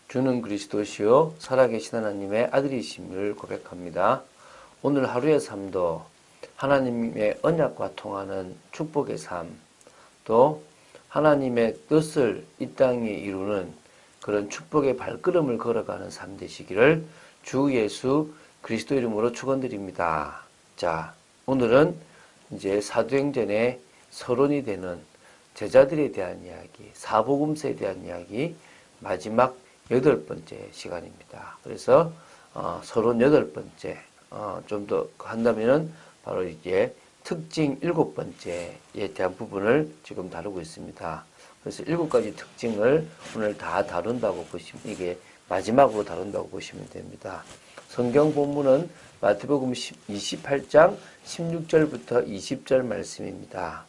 주는 그리스도시요 살아계신 하나님의 아들이심을 고백합니다. 오늘 하루의 삶도 하나님의 언약과 통하는 축복의 삶, 또 하나님의 뜻을 이 땅에 이루는 그런 축복의 발걸음을 걸어가는 삶 되시기를 주 예수 그리스도 이름으로 축원드립니다. 자, 오늘은 이제 사도행전의 서론이 되는 제자들에 대한 이야기, 사복음서에 대한 이야기, 마지막 8번째 시간입니다. 그래서 서론 8번째, 좀 더 한다면은 바로 이제 특징 7번째에 대한 부분을 지금 다루고 있습니다. 그래서 7가지 특징을 오늘 다 다룬다고 보시면, 이게 마지막으로 다룬다고 보시면 됩니다. 성경 본문은 마태복음 28장 16절부터 20절 말씀입니다.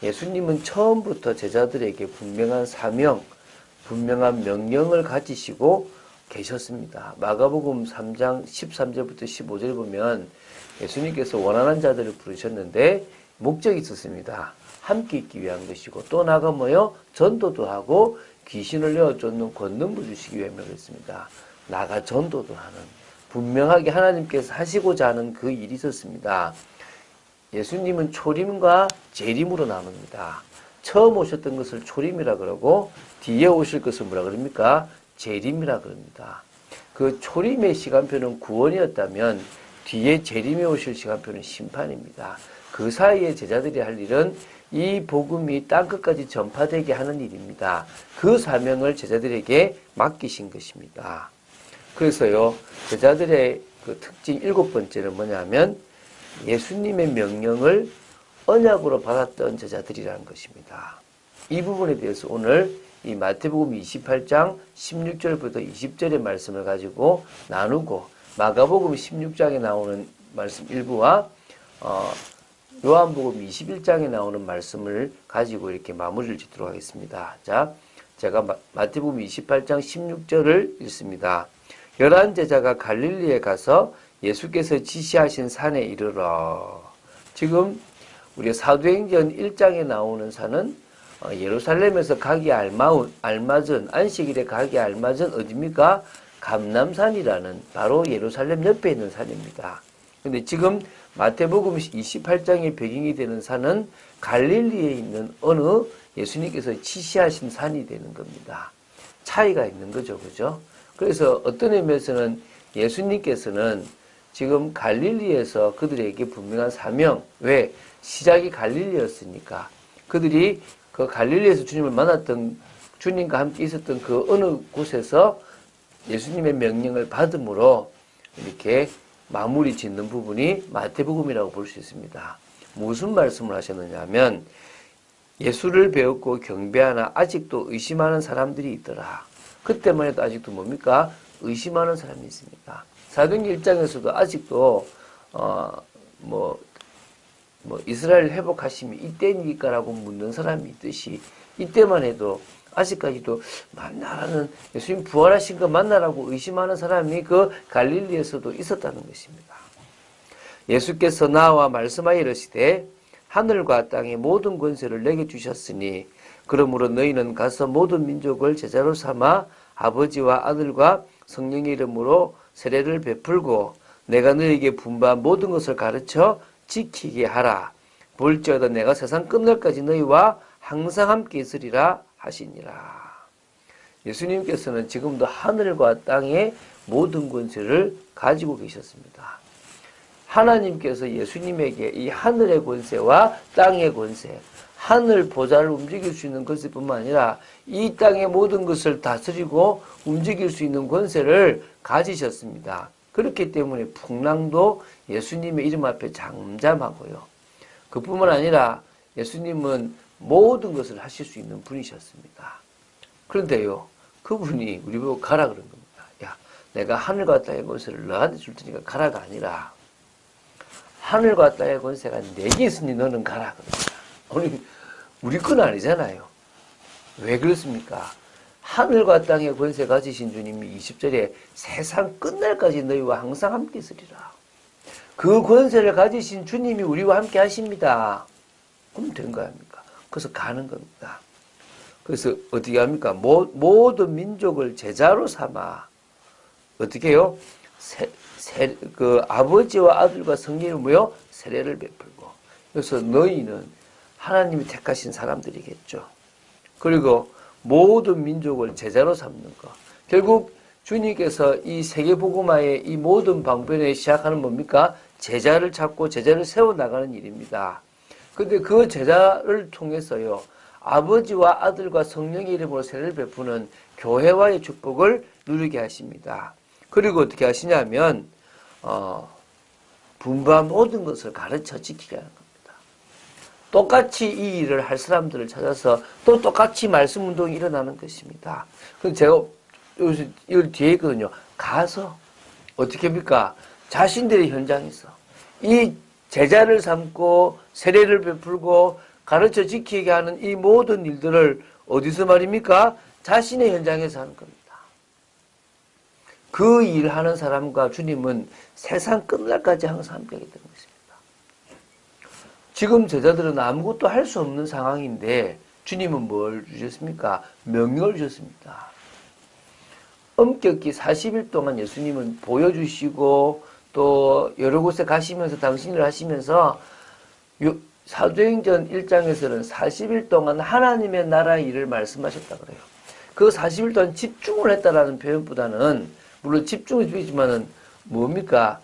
예수님은 처음부터 제자들에게 분명한 사명, 분명한 명령을 가지시고 계셨습니다. 마가복음 3장 13절부터 15절 보면 예수님께서 원하는 자들을 부르셨는데 목적이 있었습니다. 함께 있기 위한 것이고, 또 나가 전도도 하고 귀신을 내어쫓는 권능을 주시기 위함을 그랬습니다. 나가 전도도 하는, 분명하게 하나님께서 하시고자 하는 그 일이 있었습니다. 예수님은 초림과 재림으로 나눕니다. 처음 오셨던 것을 초림이라 그러고 뒤에 오실 것을 뭐라 그럽니까? 재림이라 그럽니다. 그 초림의 시간표는 구원이었다면 뒤에 재림에 오실 시간표는 심판입니다. 그 사이에 제자들이 할 일은 이 복음이 땅끝까지 전파되게 하는 일입니다. 그 사명을 제자들에게 맡기신 것입니다. 그래서요, 제자들의 그 특징 7번째는 뭐냐면 예수님의 명령을 언약으로 받았던 제자들이라는 것입니다. 이 부분에 대해서 오늘 이 마태복음 28장 16절부터 20절의 말씀을 가지고 나누고, 마가복음 16장에 나오는 말씀 일부와 요한복음 21장에 나오는 말씀을 가지고 이렇게 마무리를 짓도록 하겠습니다. 자, 제가 마태복음 28장 16절을 읽습니다. 11 제자가 갈릴리에 가서 예수께서 지시하신 산에 이르러. 지금 우리 사도행전 1장에 나오는 산은 예루살렘에서 가기 알맞은, 안식일에 가기 알맞은 어디입니까? 감람산이라는 바로 예루살렘 옆에 있는 산입니다. 근데 지금 마태복음 28장의 배경이 되는 산은 갈릴리에 있는 어느 예수님께서 지시하신 산이 되는 겁니다. 차이가 있는 거죠. 그죠? 그래서 어떤 의미에서는 예수님께서는 지금 갈릴리에서 그들에게 분명한 사명, 왜? 시작이 갈릴리였으니까. 그들이 그 갈릴리에서 주님을 만났던, 주님과 함께 있었던 그 어느 곳에서 예수님의 명령을 받음으로 이렇게 마무리 짓는 부분이 마태복음이라고 볼 수 있습니다. 무슨 말씀을 하셨느냐 하면, 예수를 배웠고 경배하나 아직도 의심하는 사람들이 있더라. 그때만 해도 아직도 뭡니까? 의심하는 사람이 있습니다. 사도행전 1장에서도 아직도 이스라엘 회복하심이 이때입니까라고 묻는 사람이 있듯이, 이때만 해도 아직까지도 만나라는, 예수님 부활하신 거 만나라고 의심하는 사람이 그 갈릴리에서도 있었다는 것입니다. 예수께서 나와 말씀하여 이르시되 하늘과 땅의 모든 권세를 내게 주셨으니 그러므로 너희는 가서 모든 민족을 제자로 삼아 아버지와 아들과 성령의 이름으로 세례를 베풀고 내가 너희에게 분부한 모든 것을 가르쳐 지키게 하라. 볼지어다 내가 세상 끝날까지 너희와 항상 함께 있으리라 하시니라. 예수님께서는 지금도 하늘과 땅의 모든 권세를 가지고 계셨습니다. 하나님께서 예수님에게 이 하늘의 권세와 땅의 권세, 하늘 보좌를 움직일 수 있는 권세뿐만 아니라 이 땅의 모든 것을 다스리고 움직일 수 있는 권세를 가지셨습니다. 그렇기 때문에 풍랑도 예수님의 이름 앞에 잠잠하고요. 그뿐만 아니라 예수님은 모든 것을 하실 수 있는 분이셨습니다. 그런데요, 그분이 우리 보고 가라 그런 겁니다. 야, 내가 하늘과 땅의 권세를 너한테 줄 테니까 가라가 아니라 하늘과 땅의 권세가 내게 있으니 너는 가라 그럽니다. 우리 건 아니잖아요. 왜 그렇습니까? 하늘과 땅의 권세 가지신 주님이 20절에 세상 끝날까지 너희와 항상 함께 있으리라. 그 권세를 가지신 주님이 우리와 함께 하십니다. 그럼 된 거 아닙니까? 그래서 가는 겁니다. 그래서 어떻게 합니까? 모든 민족을 제자로 삼아 어떻게 해요? 그 아버지와 아들과 성령이 뭐요? 세례를 베풀고. 그래서 너희는 하나님이 택하신 사람들이겠죠. 그리고 모든 민족을 제자로 삼는 것. 결국 주님께서 이 세계복음화의 이 모든 방편에 시작하는 뭡니까? 제자를 찾고 제자를 세워나가는 일입니다. 근데 그 제자를 통해서요, 아버지와 아들과 성령의 이름으로 세례를 베푸는 교회와의 축복을 누리게 하십니다. 그리고 어떻게 하시냐면, 분부한 모든 것을 가르쳐 지키게 하는 겁니다. 똑같이 이 일을 할 사람들을 찾아서 또 똑같이 말씀 운동이 일어나는 것입니다. 그래서 제가 여기서 이걸 뒤에 있거든요. 가서 어떻게 합니까? 자신들의 현장에서 이 제자를 삼고 세례를 베풀고 가르쳐 지키게 하는 이 모든 일들을 어디서 말입니까? 자신의 현장에서 하는 겁니다. 그 일하는 사람과 주님은 세상 끝날까지 항상 함께하게 되는 것입니다. 지금 제자들은 아무것도 할 수 없는 상황인데 주님은 뭘 주셨습니까? 명령을 주셨습니다. 엄격히 40일 동안 예수님은 보여주시고 또 여러 곳에 가시면서 당신을 하시면서 사도행전 1장에서는 40일 동안 하나님의 나라의 일을 말씀하셨다 그래요. 그 40일 동안 집중을 했다라는 표현보다는 물론 집중을 주지만은 뭡니까?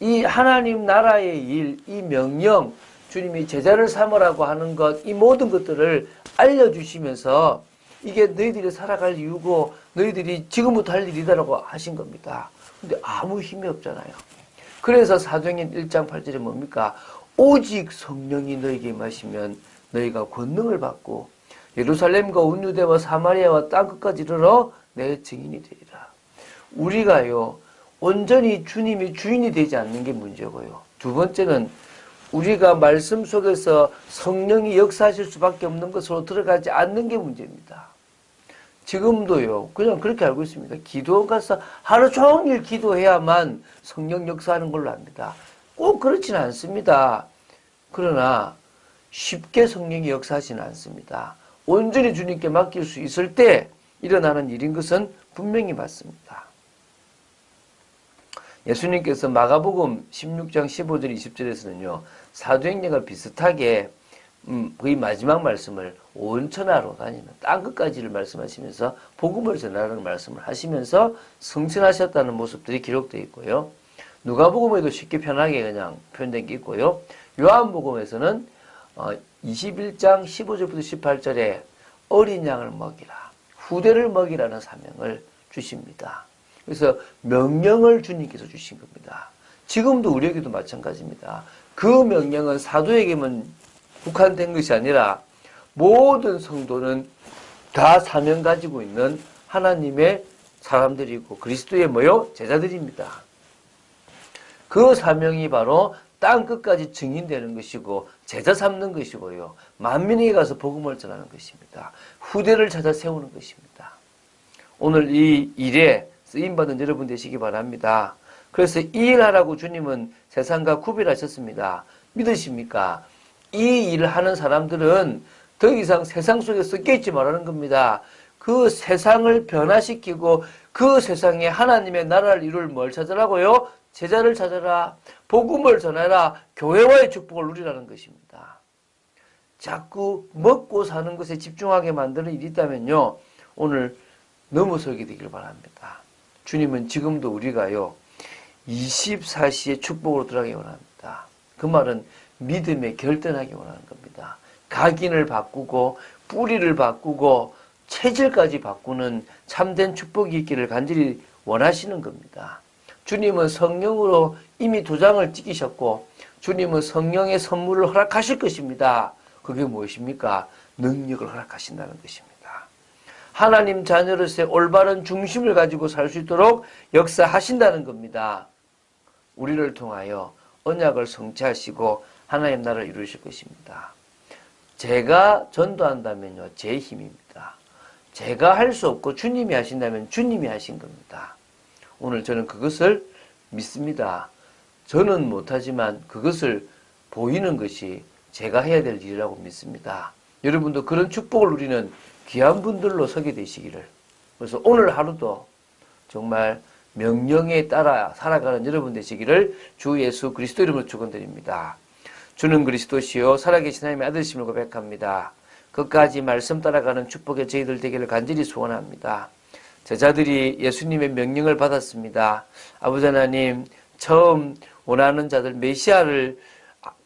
이 하나님 나라의 일, 이 명령, 주님이 제자를 삼으라고 하는 것, 이 모든 것들을 알려주시면서 이게 너희들이 살아갈 이유고 너희들이 지금부터 할 일이다라고 하신 겁니다. 근데 아무 힘이 없잖아요. 그래서 사도행전 1장 8절에 뭡니까? 오직 성령이 너희에게 임하시면 너희가 권능을 받고 예루살렘과 온 유대와 사마리아와 땅끝까지 이르러 내 증인이 되리라. 우리가요, 온전히 주님이 주인이 되지 않는 게 문제고요. 두 번째는 우리가 말씀 속에서 성령이 역사하실 수밖에 없는 것으로 들어가지 않는 게 문제입니다. 지금도요, 그냥 그렇게 알고 있습니다. 기도원 가서 하루 종일 기도해야만 성령 역사하는 걸로 압니다. 꼭 그렇지는 않습니다. 그러나 쉽게 성령이 역사하지는 않습니다. 온전히 주님께 맡길 수 있을 때 일어나는 일인 것은 분명히 맞습니다. 예수님께서 마가복음 16장 15절 20절에서는요. 사도행전과 비슷하게 거의 마지막 말씀을 온 천하로 다니는 땅끝까지를 말씀하시면서 복음을 전하라는 말씀을 하시면서 성천하셨다는 모습들이 기록되어 있고요. 누가복음에도 쉽게 편하게 그냥 표현된 게 있고요. 요한복음에서는 21장 15절부터 18절에 어린 양을 먹이라, 후대를 먹이라는 사명을 주십니다. 그래서 명령을 주님께서 주신 겁니다. 지금도 우리에게도 마찬가지입니다. 그 명령은 사도에게만 국한된 것이 아니라 모든 성도는 다 사명 가지고 있는 하나님의 사람들이고 그리스도의 뭐요? 제자들입니다. 그 사명이 바로 땅 끝까지 증인되는 것이고 제자 삼는 것이고요. 만민에게 가서 복음을 전하는 것입니다. 후대를 찾아 세우는 것입니다. 오늘 이 일에 쓰임받은 여러분 되시기 바랍니다. 그래서 이 일하라고 주님은 세상과 구별하셨습니다. 믿으십니까? 이 일을 하는 사람들은 더 이상 세상 속에 섞여있지 말라는 겁니다. 그 세상을 변화시키고 그 세상에 하나님의 나라를 이룰 뭘 찾으라고요? 제자를 찾아라. 복음을 전해라. 교회와의 축복을 누리라는 것입니다. 자꾸 먹고 사는 것에 집중하게 만드는 일이 있다면요. 오늘 넘어서게 되길 바랍니다. 주님은 지금도 우리가요. 24시의 축복으로 들어가기 원합니다. 그 말은 믿음에 결단하기 원하는 겁니다. 각인을 바꾸고 뿌리를 바꾸고 체질까지 바꾸는 참된 축복이 있기를 간절히 원하시는 겁니다. 주님은 성령으로 이미 도장을 찍으셨고 주님은 성령의 선물을 허락하실 것입니다. 그게 무엇입니까? 능력을 허락하신다는 것입니다. 하나님 자녀로서의 올바른 중심을 가지고 살 수 있도록 역사하신다는 겁니다. 우리를 통하여 언약을 성취하시고 하나님 나라를 이루실 것입니다. 제가 전도한다면요, 제 힘입니다. 제가 할 수 없고 주님이 하신다면 주님이 하신 겁니다. 오늘 저는 그것을 믿습니다. 저는 못하지만 그것을 보이는 것이 제가 해야 될 일이라고 믿습니다. 여러분도 그런 축복을 누리는 귀한 분들로 서게 되시기를. 그래서 오늘 하루도 정말 명령에 따라 살아가는 여러분 되시기를 주 예수 그리스도 이름으로 축원드립니다. 주는 그리스도시요 살아계신 하나님의 아들이심을 고백합니다. 끝까지 말씀 따라가는 축복의 저희들 되기를 간절히 소원합니다. 제자들이 예수님의 명령을 받았습니다. 아버지 하나님, 처음 원하는 자들 메시아를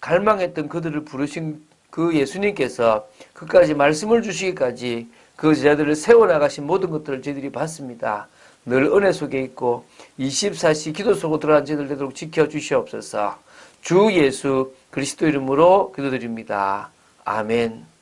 갈망했던 그들을 부르신 그 예수님께서 끝까지 말씀을 주시기까지 그 제자들을 세워나가신 모든 것들을 저희들이 봤습니다. 늘 은혜 속에 있고 24시 기도 속으로 들어간 저희들 되도록 지켜주시옵소서. 주 예수 그리스도 이름으로 기도드립니다. 아멘.